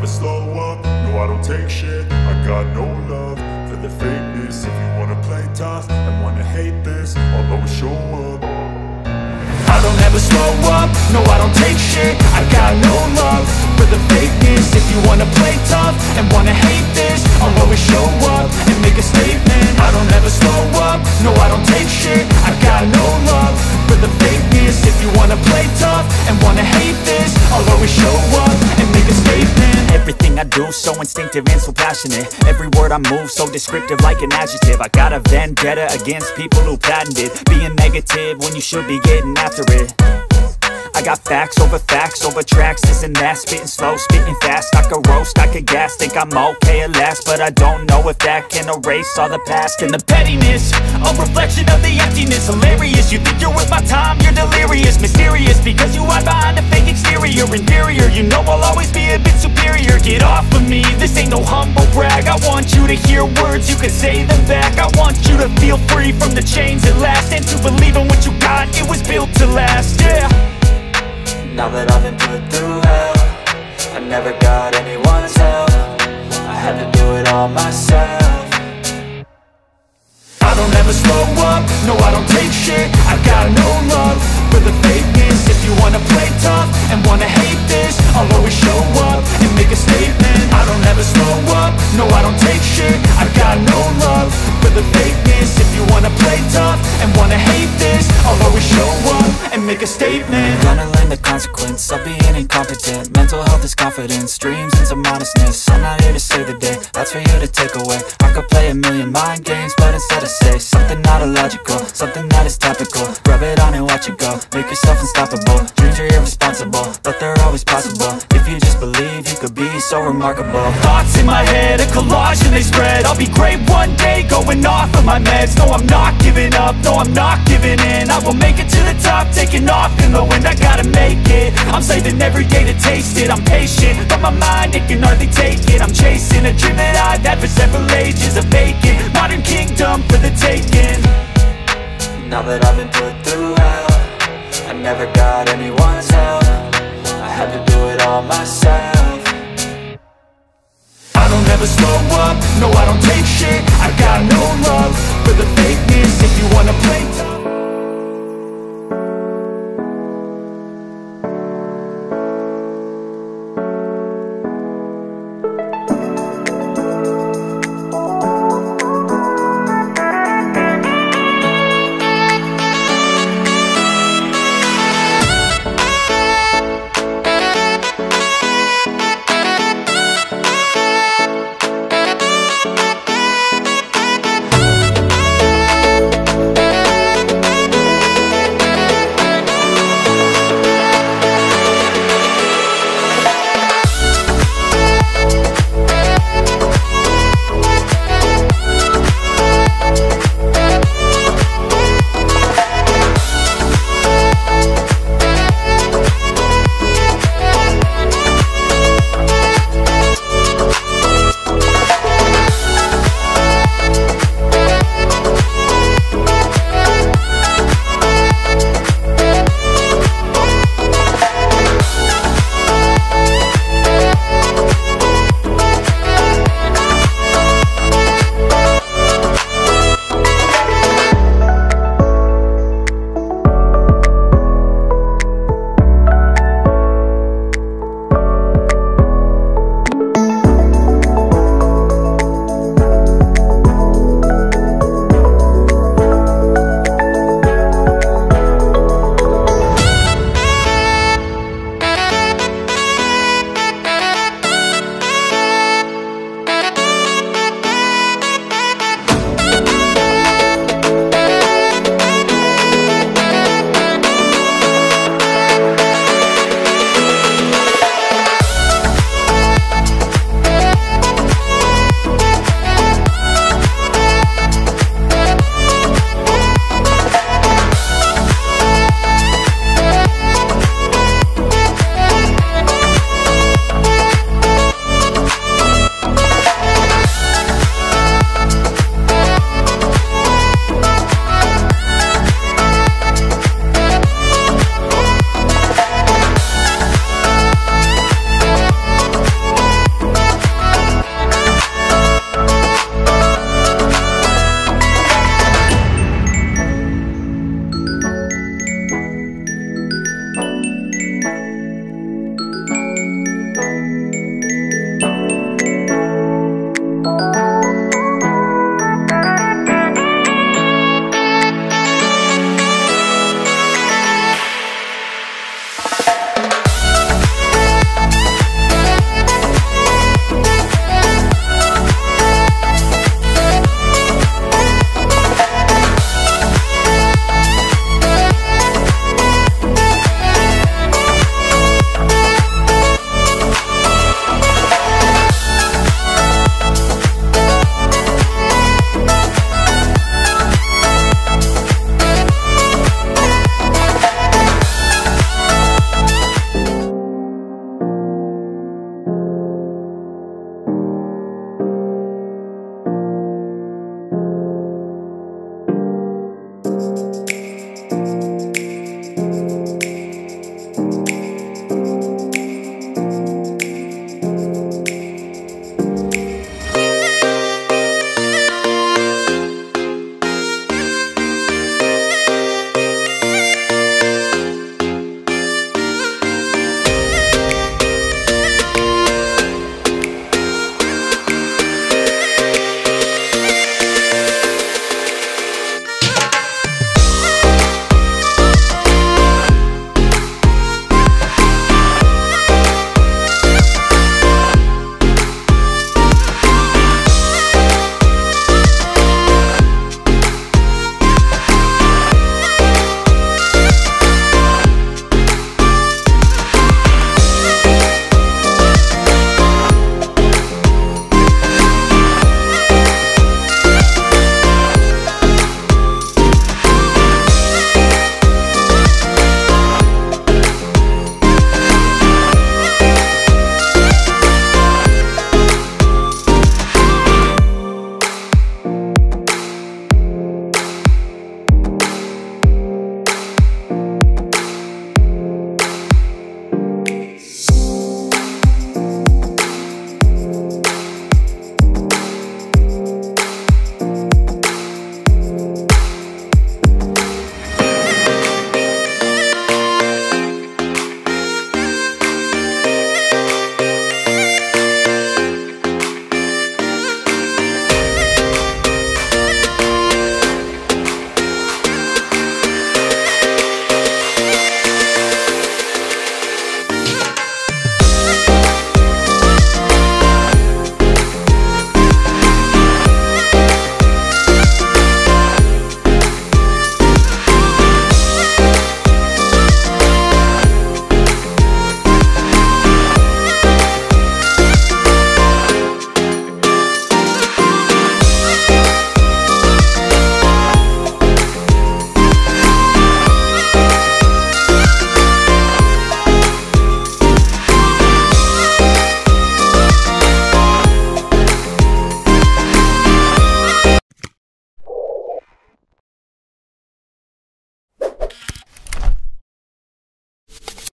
never slow up, no I don't take shit. I got no love for the fakeness. If you wanna play tough and wanna hate this, I'll always show up. I don't ever slow up, no I don't take shit. I got no love for the fakeness. If you wanna play tough and wanna hate this, I'll always show up and make a statement. I don't ever slow up, no I don't take shit. I got no love for the fakeness. If you wanna play tough and wanna hate this, I'll always show up and make a statement. Everything I do so instinctive and so passionate. Every word I move so descriptive like an adjective. I got a vendetta against people who patented being negative when you should be getting after it. I got facts over tracks, this and that. Spitting slow, spitting fast, I could roast, I could gas. Think I'm okay at last, but I don't know if that can erase all the past. And the pettiness, a reflection of the emptiness. Hilarious, you think you're worth my time, you're delirious. Mysterious, because you hide behind a fake exterior. Inferior, you know I'll always be a bit superior. Get off of me, this ain't no humble brag. I want you to hear words, you can say them back. I want you to feel free from the chains at last, and to believe in what you got, it was built to last, yeah. Now that I've been put through hell, I never got anyone's help. I had to do it all myself. I don't ever slow up, no I don't take shit. I got no love for the fakeness. If you wanna play tough and wanna hate this, I'll always show up and make a statement. I don't ever slow up, no I don't take shit. I got no love for the fakeness. If you wanna play tough and wanna hate this, I'll always show up and make a statement. Gonna learn the consequence of being incompetent. Mental health is confidence, dreams and some honestness. I'm not here to save the day, that's for you to take away. I could play a million mind games, but instead I say something not illogical, something that is topical. Rub it on and watch it go, make yourself unstoppable. Dreams are irresponsible, but they're always possible. If you just believe, you could be so remarkable. Thoughts in my head, a collage and they spread. I'll be great one day, going off of my meds. No, I'm not giving up, no, I'm not giving in. I will make it to the top, taking off in the wind. I gotta make it, I'm saving every day to taste it. I'm patient, but my mind, it can hardly take it. I'm chasing a dream that I've had for several ages. A vacant, modern kingdom for the taking. Now that I've been put through hell, I never got anyone's help. I had to do it all myself. I don't ever slow up, no I don't take shit. I got no love for the fakeness. If you wanna play tough